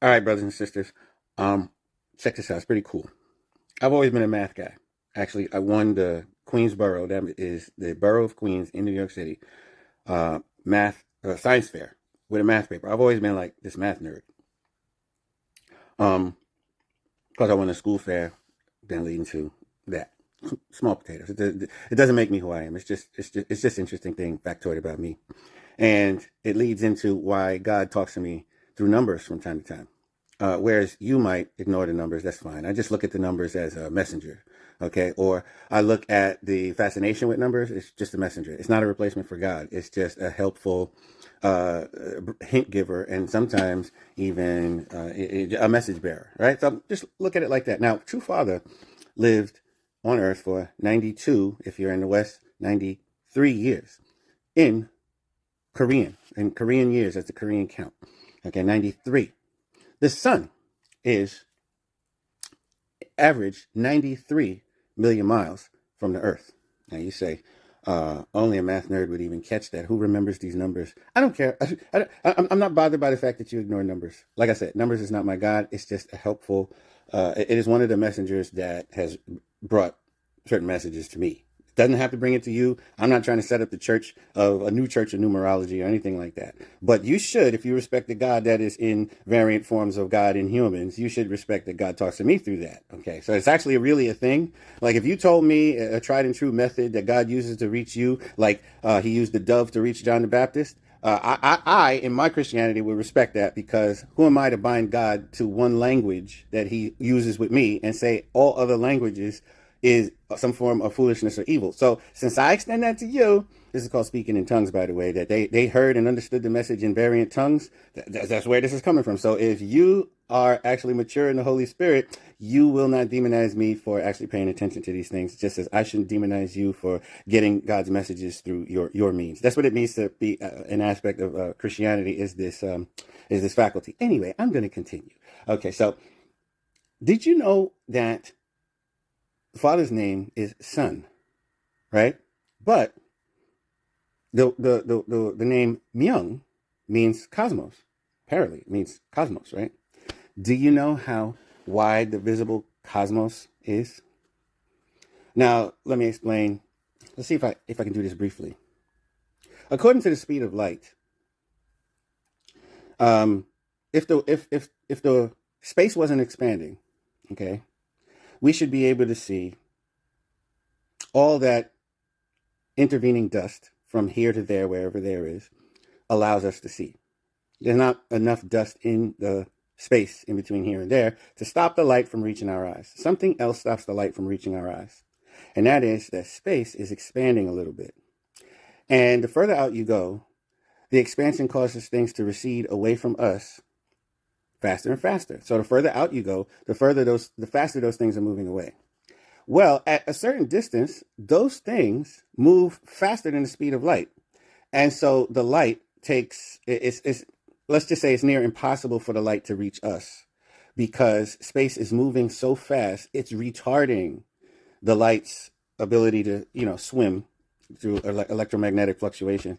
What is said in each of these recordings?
All right, brothers and sisters. Um, Check this out. It's pretty cool. I've always been a math guy. Actually, I won the Queensboro, that is the borough of Queens in New York City, math science fair with a math paper. I've always been like this math nerd. Um, because I won a school fair, then leading to that. Small potatoes. It doesn't make me who I am. It's just interesting thing factoid about me, and it leads into why God talks to me through numbers from time to time. Whereas you might ignore the numbers, that's fine. I just look at the numbers as a messenger, okay? Or I look at the fascination with numbers, it's just a messenger. It's not a replacement for God. It's just a helpful uh, hint giver and sometimes even a message bearer, right? So just look at it like that. Now, True Father lived on earth for 92, if you're in the West, 93 years in Korean years, that's the Korean count, okay, 93. The sun is average 93 million miles from the earth. Now you say, only a math nerd would even catch that. Who remembers these numbers? I don't care. I'm not bothered by the fact that you ignore numbers. Like I said, numbers is not my God. It's just a helpful, it is one of the messengers that has brought certain messages to me. Doesn't have to bring it to you. I'm not trying to set up the church of a new church of numerology or anything like that. But you should, if you respect the God that is in variant forms of God in humans, you should respect that God talks to me through that. Okay, so it's actually really a thing. Like if you told me a tried and true method that God uses to reach you, like he used the dove to reach John the Baptist, I, in my Christianity, would respect that because who am I to bind God to one language that he uses with me and say all other languages is some form of foolishness or evil? So since I extend that to you, this is called speaking in tongues, by the way, that they heard and understood the message in variant tongues. That's where this is coming from. So if you are actually mature in the Holy Spirit, you will not demonize me for actually paying attention to these things, just as I shouldn't demonize you for getting God's messages through your means. That's what it means to be an aspect of Christianity, is this faculty. Anyway, I'm going to continue. Okay, so did you know that the Father's name is Son, right? But the name Myung means cosmos. Apparently, it means cosmos, right? Do you know how wide the visible cosmos is? Now, let me explain. Let's see if I can do this briefly. According to the speed of light, um, if the space wasn't expanding, okay, we should be able to see all that intervening dust from here to there, wherever there is, allows us to see. There's not enough dust in the space in between here and there to stop the light from reaching our eyes. Something else stops the light from reaching our eyes, and that is that space is expanding a little bit. And the further out you go, the expansion causes things to recede away from us faster and faster. So the further out you go, the faster those things are moving away. Well, at a certain distance, those things move faster than the speed of light. And so the light it's let's just say it's near impossible for the light to reach us because space is moving so fast, it's retarding the light's ability to, swim through electromagnetic fluctuation.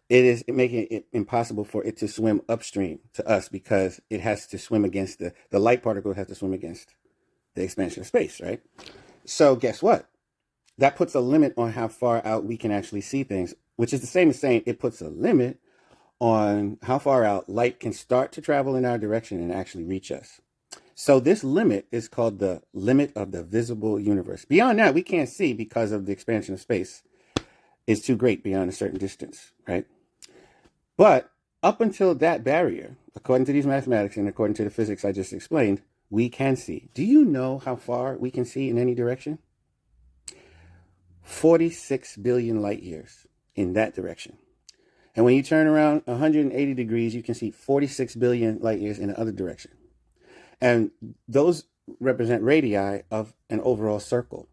It is making it impossible for it to swim upstream to us because it has to swim against the light particle has to swim against the expansion of space, right? So guess what? That puts a limit on how far out we can actually see things, which is the same as saying it puts a limit on how far out light can start to travel in our direction and actually reach us. So this limit is called the limit of the visible universe. Beyond that, we can't see because of the expansion of space. It's too great beyond a certain distance, right? But up until that barrier, according to these mathematics and according to the physics I just explained, we can see. Do you know how far we can see in any direction? 46 billion light years in that direction. And when you turn around 180 degrees, you can see 46 billion light years in the other direction. And those represent radii of an overall circle.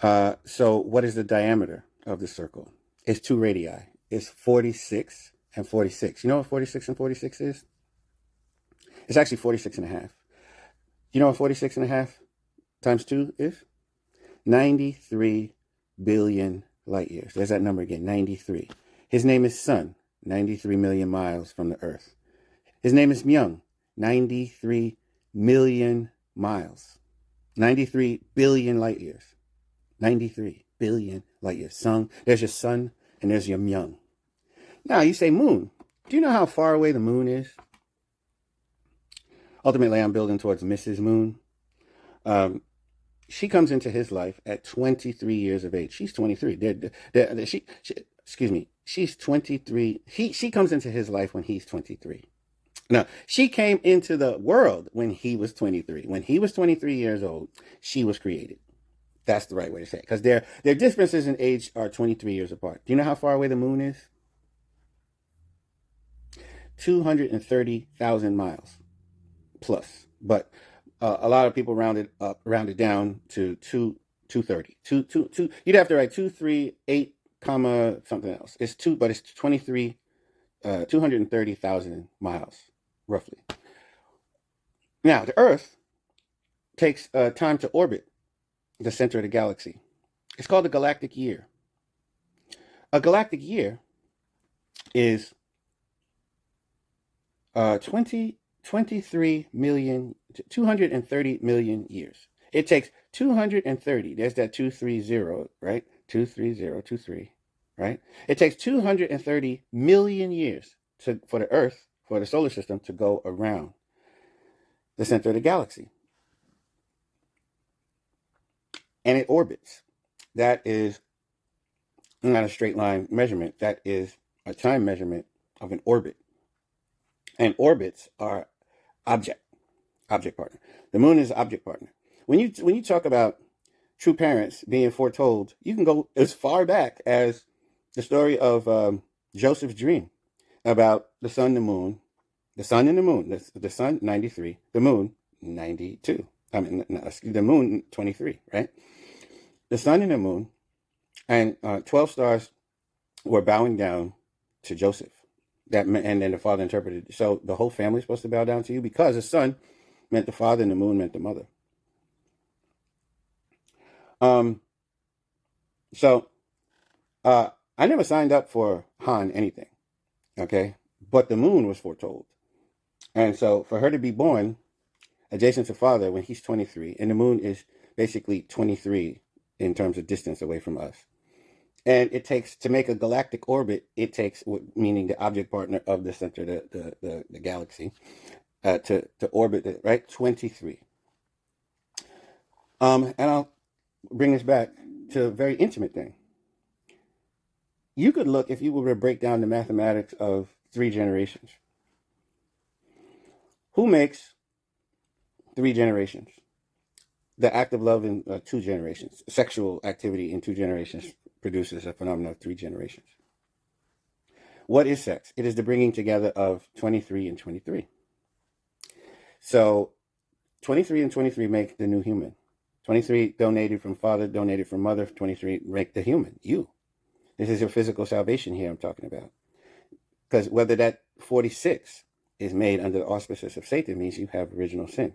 So what is the diameter of the circle? It's 2 radii. It's 46 and 46. You know what 46 and 46 is? It's actually 46 and a half. You know what 46 and a half times 2 is? 93 billion light years. There's that number again, 93. His name is Sun, 93 million miles from the Earth. His name is Myung, 93 million miles. 93 billion light years. 93 billion light years. Sun, there's your sun and there's your Myung. Now you say moon. Do you know how far away the moon is? Ultimately, I'm building towards Mrs. Moon. She comes into his life at 23 years of age. She's 23. Excuse me. She's 23. She comes into his life when he's 23. Now, she came into the world when he was 23. When he was 23 years old, she was created. That's the right way to say it. Because their differences in age are 23 years apart. Do you know how far away the moon is? 230,000 miles plus. But a lot of people round it down to 230. You'd have to write 238, comma something else. It's 230,000 miles, roughly. Now, the Earth takes time to orbit the center of the galaxy. It's called a galactic year. A galactic year is 230 million years. It takes 230. There's that 230, right? 230, right? It takes 230 million years for the Earth, for the solar system, to go around the center of the galaxy. And it orbits. That is not a straight line measurement. That is a time measurement of an orbit. And orbits are object partner. The moon is object partner. When you talk about true parents being foretold, you can go as far back as the story of Joseph's dream about the sun, the moon, the sun and the moon. The sun 93, the moon 92. The moon 23, right? The sun and the moon and 12 stars were bowing down to Joseph. And then the father interpreted. So the whole family is supposed to bow down to you because the sun meant the father and the moon meant the mother. I never signed up for Han anything, okay? But the moon was foretold. And so for her to be born adjacent to father when he's 23, and the moon is basically 23 in terms of distance away from us. And it takes, to make a galactic orbit, it takes, meaning the object partner of the center, the galaxy, to orbit it, right? 23. And I'll bring this back to a very intimate thing. You could look, if you were to break down the mathematics of 3 generations. Who makes 3 generations? The act of love in 2 generations. Sexual activity in 2 generations produces a phenomenon of 3 generations. What is sex? It is the bringing together of 23 and 23. So 23 and 23 make the new human. 23 donated from father, donated from mother. 23 make the human, you. This is your physical salvation here I'm talking about. Because whether that 46 is made under the auspices of Satan means you have original sin.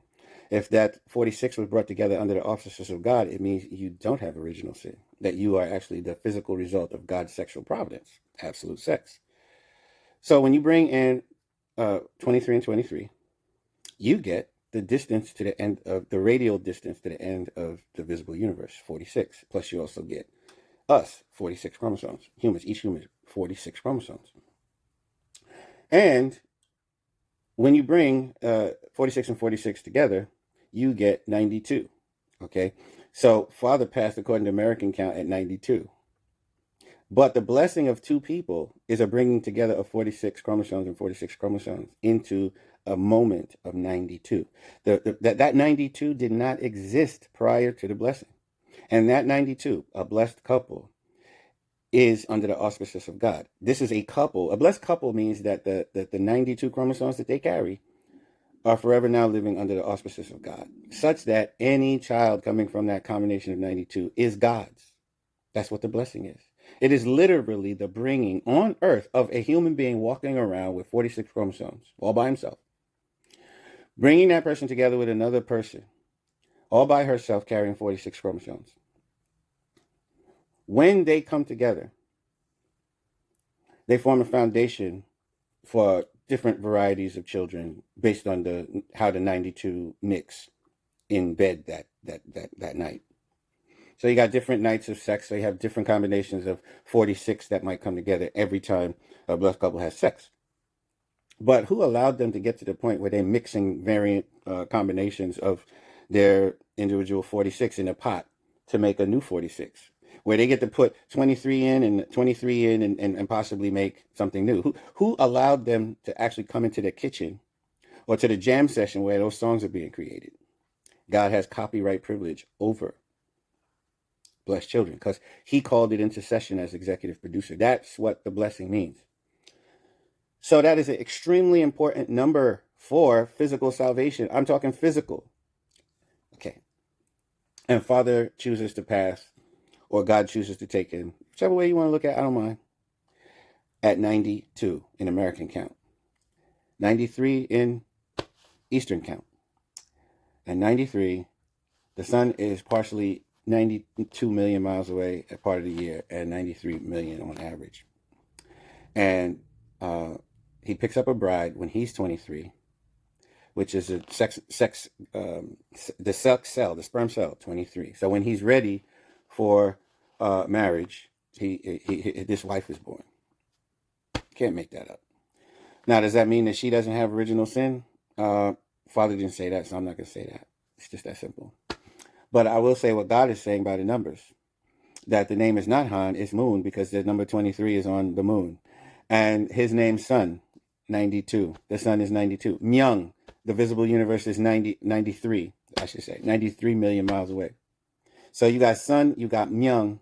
If that 46 was brought together under the auspices of God, it means you don't have original sin. That you are actually the physical result of God's sexual providence, absolute sex. So when you bring in 23 and 23, you get the distance to the end of the radial distance to the end of the visible universe, 46. Plus you also get us, 46 chromosomes. Humans, each human, 46 chromosomes. And when you bring 46 and 46 together, you get 92. Okay, so father passed according to American count at 92. But the blessing of 2 people is a bringing together of 46 chromosomes and 46 chromosomes into a moment of 92. That 92 did not exist prior to the blessing. And that 92, a blessed couple, is under the auspices of God. This is a couple. A blessed couple means that the 92 chromosomes that they carry are forever now living under the auspices of God, such that any child coming from that combination of 92 is God's. That's what the blessing is. It is literally the bringing on earth of a human being walking around with 46 chromosomes, all by himself. Bringing that person together with another person, all by herself, carrying 46 chromosomes. When they come together, they form a foundation for different varieties of children based on how the 92 nicks in bed that night. So you got different nights of sex. So you have different combinations of 46 that might come together every time a blessed couple has sex. But who allowed them to get to the point where they're mixing variant combinations of their individual 46 in a pot to make a new 46? Where they get to put 23 in and 23 in and possibly make something new. Who allowed them to actually come into the kitchen or to the jam session where those songs are being created? God has copyright privilege over blessed children because he called it into session as executive producer. That's what the blessing means. So that is an extremely important number for physical salvation. I'm talking physical. Okay. And Father chooses to pass, or God chooses to take him, whichever way you want to look at it, I don't mind, at 92 in American count, 93 in Eastern count. And 93, the sun is partially 92 million miles away at part of the year and 93 million on average. And he picks up a bride when he's 23, which is a the sperm cell, 23. So when he's ready for marriage, this wife is born. Can't make that up. Now, does that mean that she doesn't have original sin? Father didn't say that, so I'm not going to say that. It's just that simple. But I will say what God is saying by the numbers, that the name is not Han, it's Moon, because the number 23 is on the moon. And his name's Sun, 92. The sun is 92. Myung, the visible universe, is 93, I should say, 93 million miles away. So you got Sun, you got Myung,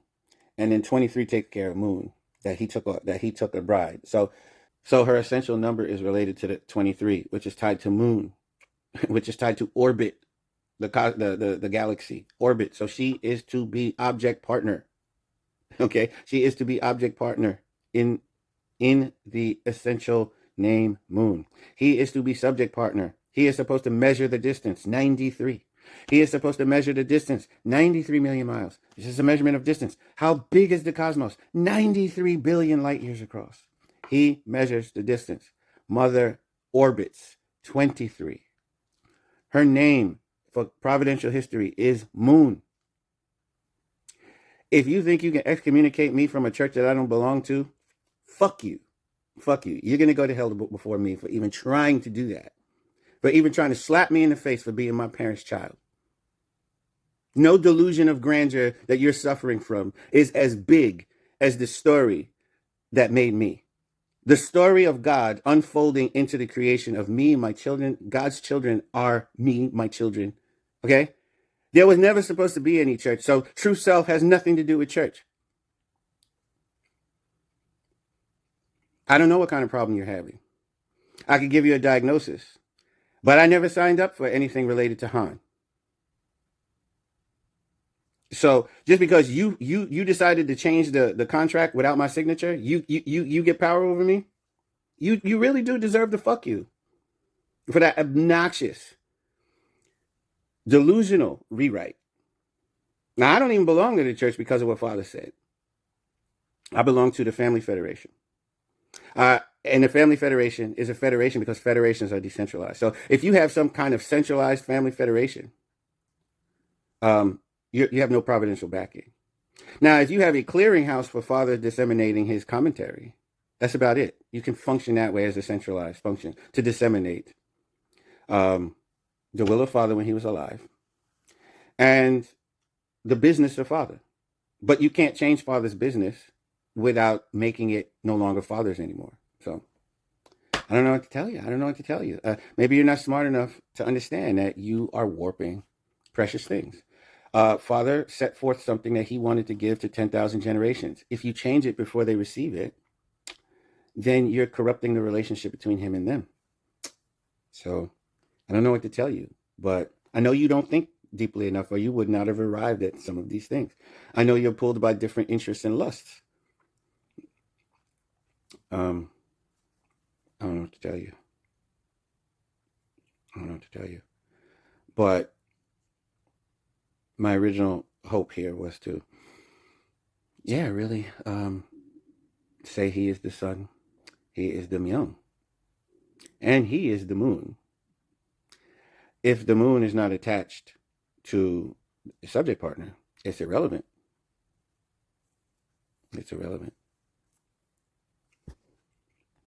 and then 23 takes care of Moon, that he took a bride. So her essential number is related to the 23, which is tied to Moon, which is tied to orbit, the galaxy, orbit. So she is to be object partner. Okay, she is to be object partner in the essential name Moon. He is to be subject partner. He is supposed to measure the distance, 93. He is supposed to measure the distance, 93 million miles. This is a measurement of distance. How big is the cosmos? 93 billion light years across. He measures the distance. Mother orbits, 23. Her name for providential history is Moon. If you think you can excommunicate me from a church that I don't belong to, fuck you. Fuck you. You're going to go to hell before me for even trying to do that. For even trying to slap me in the face for being my parents' child. No delusion of grandeur that you're suffering from is as big as the story that made me. The story of God unfolding into the creation of me and my children. God's children are me, my children. Okay? There was never supposed to be any church. So true self has nothing to do with church. I don't know what kind of problem you're having. I could give you a diagnosis, but I never signed up for anything related to Han. So just because you decided to change the contract without my signature, you get power over me. You really do deserve to fuck you for that obnoxious, delusional rewrite. Now I don't even belong to the church because of what Father said. I belong to the Family Federation. And the Family Federation is a federation because federations are decentralized. So if you have some kind of centralized family federation, you have no providential backing. Now, if you have a clearinghouse for Father disseminating his commentary, that's about it. You can function that way as a centralized function to disseminate the will of Father when he was alive and the business of Father. But you can't change Father's business without making it no longer Father's anymore. So I don't know what to tell you. Maybe you're not smart enough to understand that you are warping precious things. Father set forth something that he wanted to give to 10,000 generations. If you change it before they receive it, then you're corrupting the relationship between him and them. So I don't know what to tell you, but I know you don't think deeply enough or you would not have arrived at some of these things. I know you're pulled by different interests and lusts. I don't know what to tell you. But my original hope here was to, really say he is the Son. He is the Myung. and he is the moon. If the moon is not attached to the subject partner, it's irrelevant. It's irrelevant.